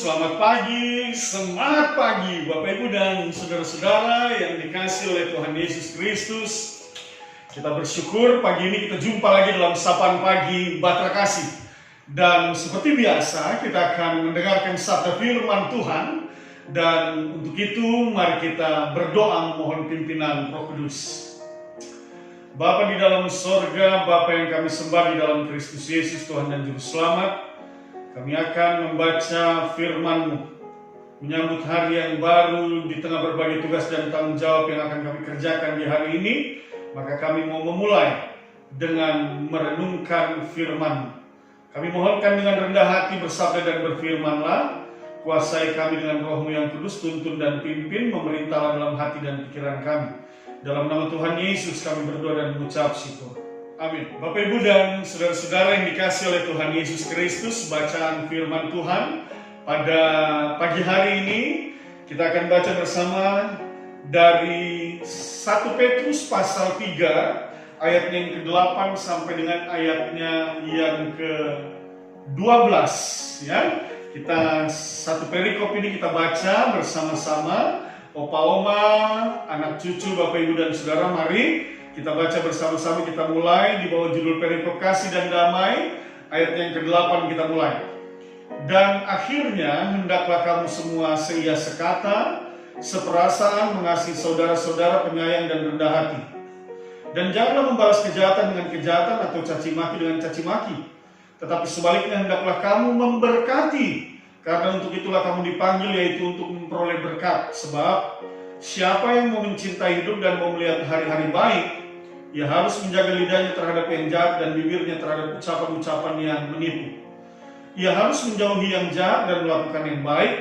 selamat pagi, semangat pagi Bapak Ibu dan saudara-saudara yang dikasihi oleh Tuhan Yesus Kristus. Kita bersyukur pagi ini kita jumpa lagi dalam Sapaan Pagi Batra Kasih. Dan seperti biasa kita akan mendengarkan sabda firman Tuhan. Dan untuk itu mari kita berdoa mohon pimpinan Roh Kudus. Bapa di dalam sorga, Bapa yang kami sembah di dalam Kristus Yesus Tuhan dan Juru Selamat, kami akan membaca firman-Mu, menyambut hari yang baru di tengah berbagai tugas dan tanggung jawab yang akan kami kerjakan di hari ini. Maka kami mau memulai dengan merenungkan firman-Mu. Kami mohonkan dengan rendah hati bersabda dan berfirman-Lah, kuasai kami dengan Roh-Mu yang kudus, tuntun dan pimpin, memerintahlah dalam hati dan pikiran kami. Dalam nama Tuhan Yesus kami berdoa dan mengucap syukur. Amin. Bapak Ibu dan saudara-saudara yang dikasihi oleh Tuhan Yesus Kristus, bacaan firman Tuhan pada pagi hari ini kita akan baca bersama dari 1 Petrus pasal 3 ayatnya yang ke-8 sampai dengan ayatnya yang ke-12 ya. Kita satu perikop ini kita baca bersama-sama. Opa, oma, anak cucu, Bapak Ibu dan Saudara, mari kita baca bersama-sama. Kita mulai di bawah judul perikop kasih dan damai. Ayat yang ke-8 kita mulai. Dan akhirnya hendaklah kamu semua seia sekata, seperasaan, mengasihi saudara-saudara, penyayang dan rendah hati. Dan janganlah membalas kejahatan dengan kejahatan atau caci maki dengan caci maki. Tetapi sebaliknya hendaklah kamu memberkati. Karena untuk itulah kamu dipanggil, yaitu untuk memperoleh berkat. Sebab siapa yang mau mencintai hidup dan mau melihat hari-hari baik, ia harus menjaga lidahnya terhadap yang jahat dan bibirnya terhadap ucapan-ucapan yang menipu. Ia harus menjauhi yang jahat dan melakukan yang baik.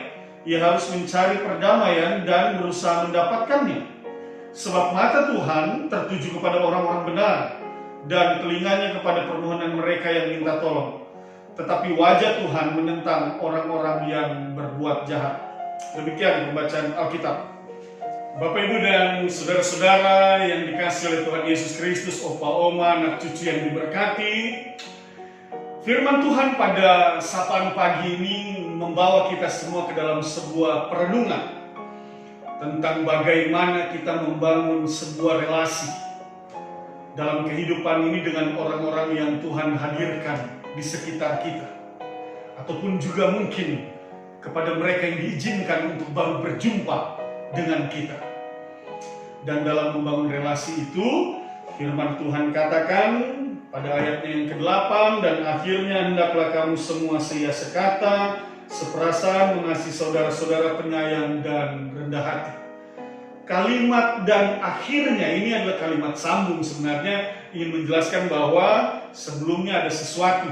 Ia harus mencari perdamaian dan berusaha mendapatkannya. Sebab mata Tuhan tertuju kepada orang-orang benar dan telinganya kepada permohonan mereka yang minta tolong. Tetapi wajah Tuhan menentang orang-orang yang berbuat jahat. Demikian pembacaan Alkitab. Bapak Ibu dan saudara-saudara yang dikasihi oleh Tuhan Yesus Kristus, opa, oma, anak cucu yang diberkati. Firman Tuhan pada sapaan pagi ini membawa kita semua ke dalam sebuah perenungan tentang bagaimana kita membangun sebuah relasi dalam kehidupan ini dengan orang-orang yang Tuhan hadirkan di sekitar kita, ataupun juga mungkin kepada mereka yang diizinkan untuk baru berjumpa dengan kita. Dan dalam membangun relasi itu, firman Tuhan katakan pada ayatnya yang ke-8, dan akhirnya hendaklah kamu semua seia sekata, seperasaan, mengasihi saudara-saudara, penyayang dan rendah hati. Kalimat dan akhirnya ini adalah kalimat sambung, sebenarnya ingin menjelaskan bahwa sebelumnya ada sesuatu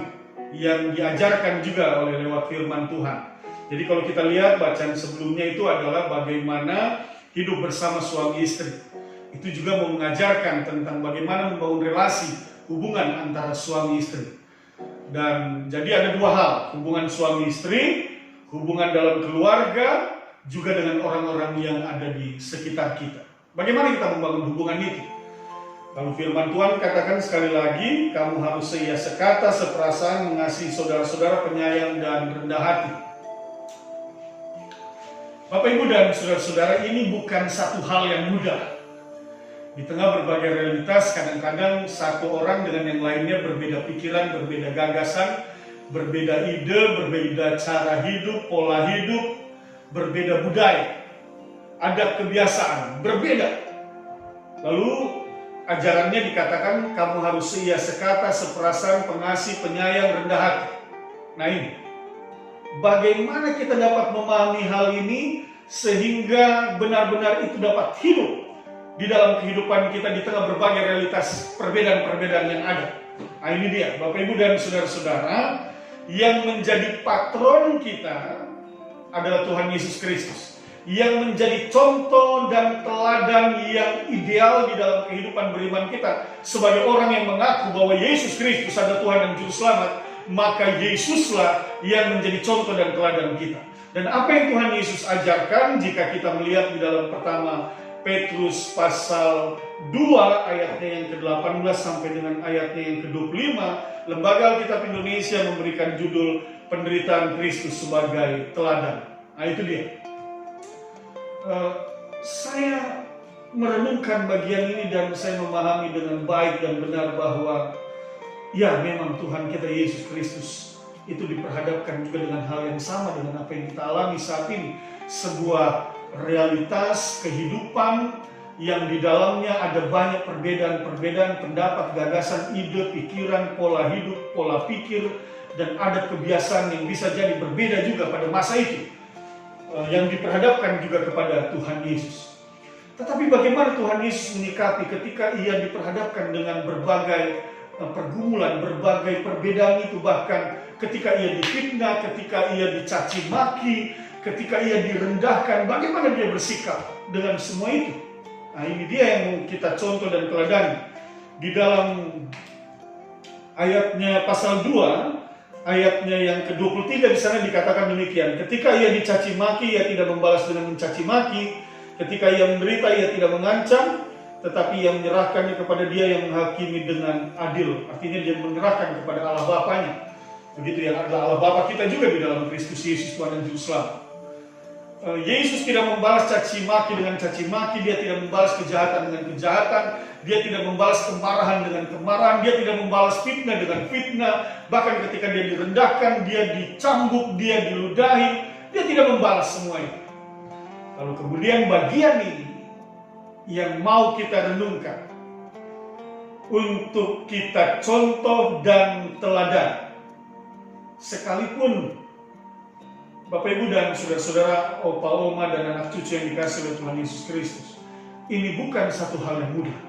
yang diajarkan juga oleh lewat firman Tuhan. Jadi kalau kita lihat bacaan sebelumnya itu adalah bagaimana hidup bersama suami istri. Itu juga mau mengajarkan tentang bagaimana membangun relasi, hubungan antara suami istri. Dan jadi ada dua hal, hubungan suami istri, hubungan dalam keluarga, juga dengan orang-orang yang ada di sekitar kita. Bagaimana kita membangun hubungan itu? Lalu firman Tuhan katakan sekali lagi, kamu harus seia sekata, seperasaan, mengasihi saudara-saudara, penyayang dan rendah hati. Bapak Ibu dan saudara-saudara, ini bukan satu hal yang mudah. Di tengah berbagai realitas, kadang-kadang satu orang dengan yang lainnya berbeda pikiran, berbeda gagasan, berbeda ide, berbeda cara hidup, pola hidup, berbeda budaya, adat kebiasaan, berbeda. Lalu ajarannya dikatakan kamu harus seia sekata, seperasaan, pengasih, penyayang, rendah hati. Nah ini, bagaimana kita dapat memahami hal ini sehingga benar-benar itu dapat hidup di dalam kehidupan kita di tengah berbagai realitas perbedaan-perbedaan yang ada. Nah ini dia, Bapak Ibu dan saudara-saudara, yang menjadi patron kita adalah Tuhan Yesus Kristus, yang menjadi contoh dan teladan yang ideal di dalam kehidupan beriman kita. Sebagai orang yang mengaku bahwa Yesus Kristus adalah Tuhan dan Juru Selamat, maka Yesuslah yang menjadi contoh dan teladan kita. Dan apa yang Tuhan Yesus ajarkan jika kita melihat di dalam pertama Petrus pasal 2 ayatnya yang ke-18 sampai dengan ayatnya yang ke-25, Lembaga Alkitab Indonesia memberikan judul Penderitaan Kristus sebagai Teladan. Nah itu dia. Saya merenungkan bagian ini dan saya memahami dengan baik dan benar bahwa ya memang Tuhan kita Yesus Kristus itu diperhadapkan juga dengan hal yang sama dengan apa yang kita alami saat ini. Sebuah realitas kehidupan yang di dalamnya ada banyak perbedaan-perbedaan pendapat, gagasan, ide, pikiran, pola hidup, pola pikir, dan ada kebiasaan yang bisa jadi berbeda juga pada masa itu, yang diperhadapkan juga kepada Tuhan Yesus. Tetapi bagaimana Tuhan Yesus menyikapi ketika ia diperhadapkan dengan berbagai pergumulan, berbagai perbedaan itu, bahkan ketika ia difitnah, ketika ia dicaci maki, ketika ia direndahkan, bagaimana dia bersikap dengan semua itu? Nah ini dia yang mau kita contoh dan teladani. Di dalam ayatnya pasal 2, ayatnya yang ke-23 di sana dikatakan demikian. Ketika ia dicaci maki, ia tidak membalas dengan mencaci maki. Ketika ia menderita, ia tidak mengancam, tetapi ia menyerahkannya kepada Dia yang menghakimi dengan adil. Artinya dia menyerahkan kepada Allah Bapanya. Begitu yang adalah Allah Bapa kita juga di dalam Kristus Yesus Tuhan dan Juru Selamat. Yesus tidak membalas caci maki dengan caci maki, dia tidak membalas kejahatan dengan kejahatan, dia tidak membalas kemarahan dengan kemarahan, dia tidak membalas fitnah dengan fitnah. Bahkan ketika dia direndahkan, dia dicambuk, dia diludahi, dia tidak membalas semua itu. Lalu kemudian bagian ini yang mau kita renungkan untuk kita contoh dan teladan. Sekalipun Bapak Ibu dan saudara-saudara, opa oma dan anak cucu yang dikasihi oleh Tuhan Yesus Kristus, ini bukan satu hal yang mudah.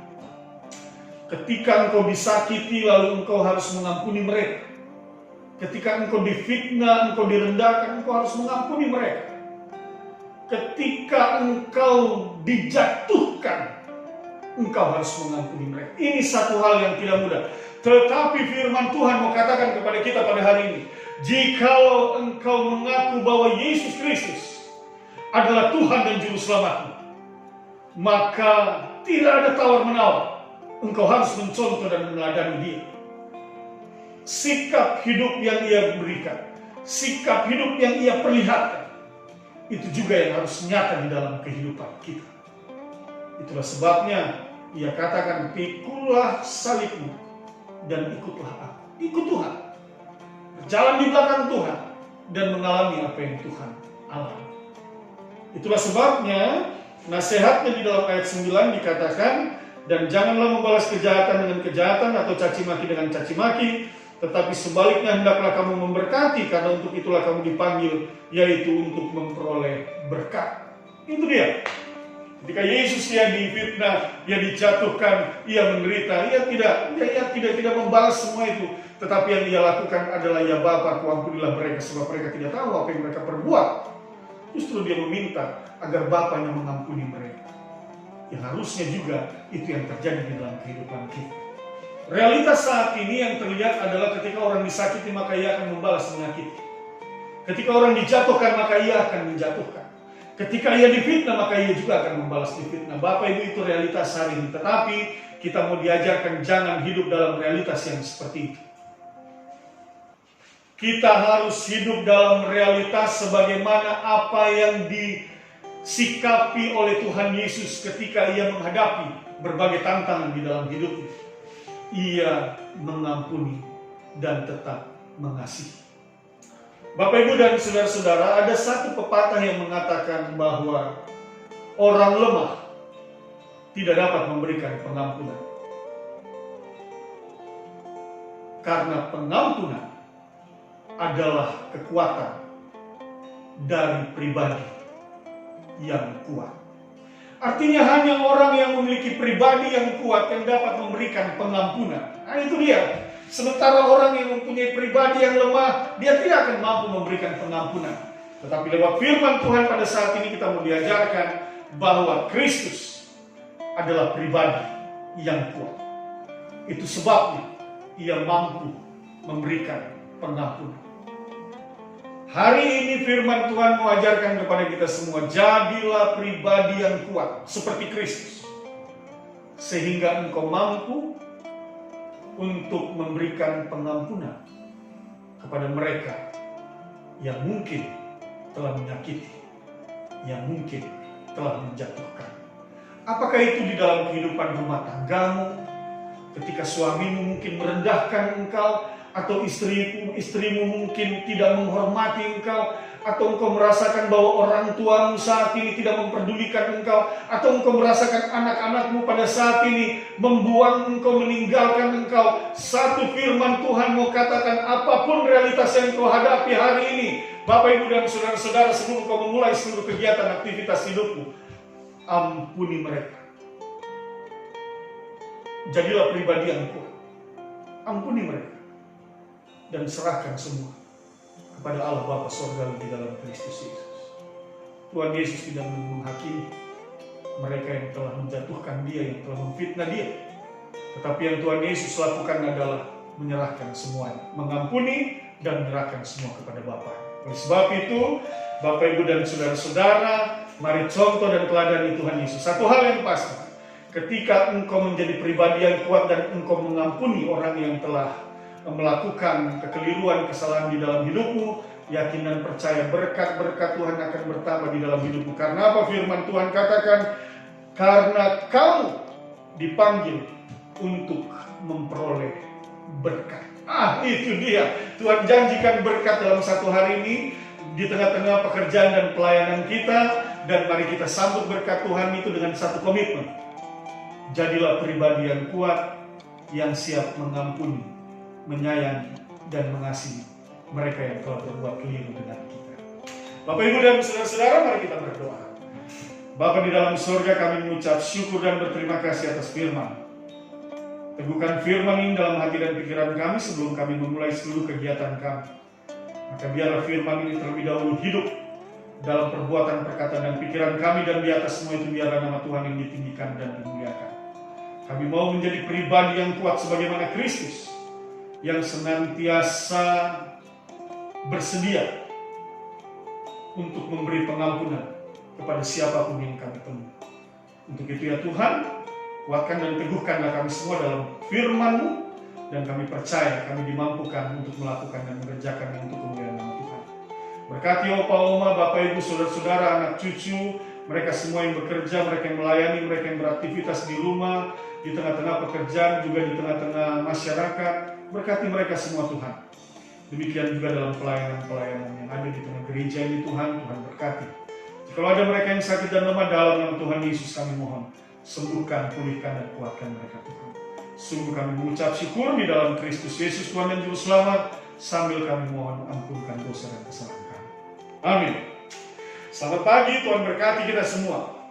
Ketika engkau disakiti lalu engkau harus mengampuni mereka. Ketika engkau difitnah, engkau direndahkan, engkau harus mengampuni mereka. Ketika engkau dijatuhkan, engkau harus mengampuni mereka. Ini satu hal yang tidak mudah. Tetapi firman Tuhan mau katakan kepada kita pada hari ini, jikalau engkau mengaku bahwa Yesus Kristus adalah Tuhan dan Juru Selamatmu, maka tidak ada tawar-menawar. Engkau harus mencontoh dan meneladani Dia. Sikap hidup yang Ia berikan, sikap hidup yang Ia perlihatkan, itu juga yang harus nyata di dalam kehidupan kita. Itulah sebabnya Ia katakan, pikulah salibmu dan ikutlah aku. Ikut Tuhan, berjalan di belakang Tuhan, dan mengalami apa yang Tuhan alami. Itulah sebabnya nasihatnya di dalam ayat 9 dikatakan, dan janganlah membalas kejahatan dengan kejahatan atau caci maki dengan caci maki, tetapi sebaliknya hendaklah kamu memberkati, karena untuk itulah kamu dipanggil, yaitu untuk memperoleh berkat. Itu dia. Ketika Yesus dia difitnah, dia dijatuhkan, ia menderita, ia tidak membalas semua itu, tetapi yang ia lakukan adalah, ya Bapa, ampunilah mereka sebab mereka tidak tahu apa yang mereka perbuat. Justru dia meminta agar Bapanya mengampuni mereka. Yang harusnya juga itu yang terjadi di dalam kehidupan kita. Realitas saat ini yang terlihat adalah ketika orang disakiti maka ia akan membalas menyakiti. Ketika orang dijatuhkan maka ia akan menjatuhkan. Ketika ia difitnah maka ia juga akan membalas difitnah. Bapak Ibu, itu realitas hari ini. Tetapi kita mau diajarkan jangan hidup dalam realitas yang seperti itu. Kita harus hidup dalam realitas sebagaimana apa yang disikapi oleh Tuhan Yesus ketika ia menghadapi berbagai tantangan di dalam hidupnya. Ia mengampuni dan tetap mengasihi. Bapak Ibu dan saudara-saudara, ada satu pepatah yang mengatakan bahwa orang lemah tidak dapat memberikan pengampunan. Karena pengampunan adalah kekuatan dari pribadi yang kuat. Artinya hanya orang yang memiliki pribadi yang kuat yang dapat memberikan pengampunan. Nah itu dia. Sementara orang yang mempunyai pribadi yang lemah, dia tidak akan mampu memberikan pengampunan. Tetapi lewat firman Tuhan pada saat ini kita mau diajarkan bahwa Kristus adalah pribadi yang kuat. Itu sebabnya ia mampu memberikan pengampunan. Hari ini firman Tuhan mengajarkan kepada kita semua, jadilah pribadi yang kuat seperti Kristus, sehingga engkau mampu untuk memberikan pengampunan kepada mereka yang mungkin telah menyakiti, yang mungkin telah menjatuhkan. Apakah itu di dalam kehidupan rumah tanggamu, ketika suamimu mungkin merendahkan engkau, atau istrimu mungkin tidak menghormati engkau, atau engkau merasakan bahwa orang tuamu saat ini tidak memperdulikan engkau, atau engkau merasakan anak-anakmu pada saat ini membuang engkau, meninggalkan engkau. Satu firman Tuhan mau katakan, apapun realitas yang engkau hadapi hari ini, Bapak, Ibu, dan saudara-saudara, sebelum engkau memulai seluruh kegiatan aktivitas hidupmu, ampuni mereka. Jadilah pribadi yang kuat. Ampuni mereka. Dan serahkan semua kepada Allah Bapa Sorgawi di dalam Kristus Yesus. Tuhan Yesus tidak menghakimi mereka yang telah menjatuhkan dia, yang telah memfitnah dia. Tetapi yang Tuhan Yesus lakukan adalah menyerahkan semuanya, mengampuni dan menyerahkan semua kepada Bapa. Oleh sebab itu, Bapak, Ibu, dan saudara-saudara, mari contoh dan teladani Tuhan Yesus. Satu hal yang pasti, ketika engkau menjadi pribadi yang kuat dan engkau mengampuni orang yang telah melakukan kekeliruan, kesalahan di dalam hidupmu, yakin dan percaya berkat-berkat Tuhan akan bertambah di dalam hidupmu. Karena apa firman Tuhan katakan? Karena kamu dipanggil untuk memperoleh berkat. Itu dia. Tuhan janjikan berkat dalam satu hari ini di tengah-tengah pekerjaan dan pelayanan kita, dan mari kita sambut berkat Tuhan itu dengan satu komitmen. Jadilah pribadi yang kuat, yang siap mengampuni, menyayangi, dan mengasihi mereka yang telah berbuat keliru dengan kita. Bapak, Ibu, dan saudara-saudara, mari kita berdoa. Bapa di dalam surga, kami mengucap syukur dan berterima kasih atas firman. Teguhkan firman ini dalam hati dan pikiran kami sebelum kami memulai seluruh kegiatan kami. Maka biarlah firman ini terlebih dahulu hidup dalam perbuatan, perkataan, dan pikiran kami, dan di atas semua itu biarlah nama Tuhan yang ditinggikan dan dimuliakan. Kami mau menjadi pribadi yang kuat sebagaimana Kristus, yang senantiasa bersedia untuk memberi pengampunan kepada siapapun yang kami temui. Untuk itu ya Tuhan, kuatkan dan teguhkanlah kami semua dalam firman-Mu, dan kami percaya kami dimampukan untuk melakukan dan mengerjakan untuk kemuliaan nama Tuhan. Berkati Opa, Oma, Bapak, Ibu, saudara-saudara, anak cucu, mereka semua yang bekerja, mereka yang melayani, mereka yang beraktivitas di rumah, di tengah-tengah pekerjaan, juga di tengah-tengah masyarakat. Berkati mereka semua Tuhan. Demikian juga dalam pelayanan-pelayanan yang ada di tengah gereja ini Tuhan, Tuhan berkati. Kalau ada mereka yang sakit dan lemah, dalam nama Tuhan Yesus kami mohon, sembuhkan, pulihkan, dan kuatkan mereka Tuhan. Sungguh kami mengucap syukur di dalam Kristus Yesus Tuhan dan Juru Selamat, sambil kami mohon ampunkan dosa dan kesalahan kami. Amin. Selamat pagi, Tuhan berkati kita semua.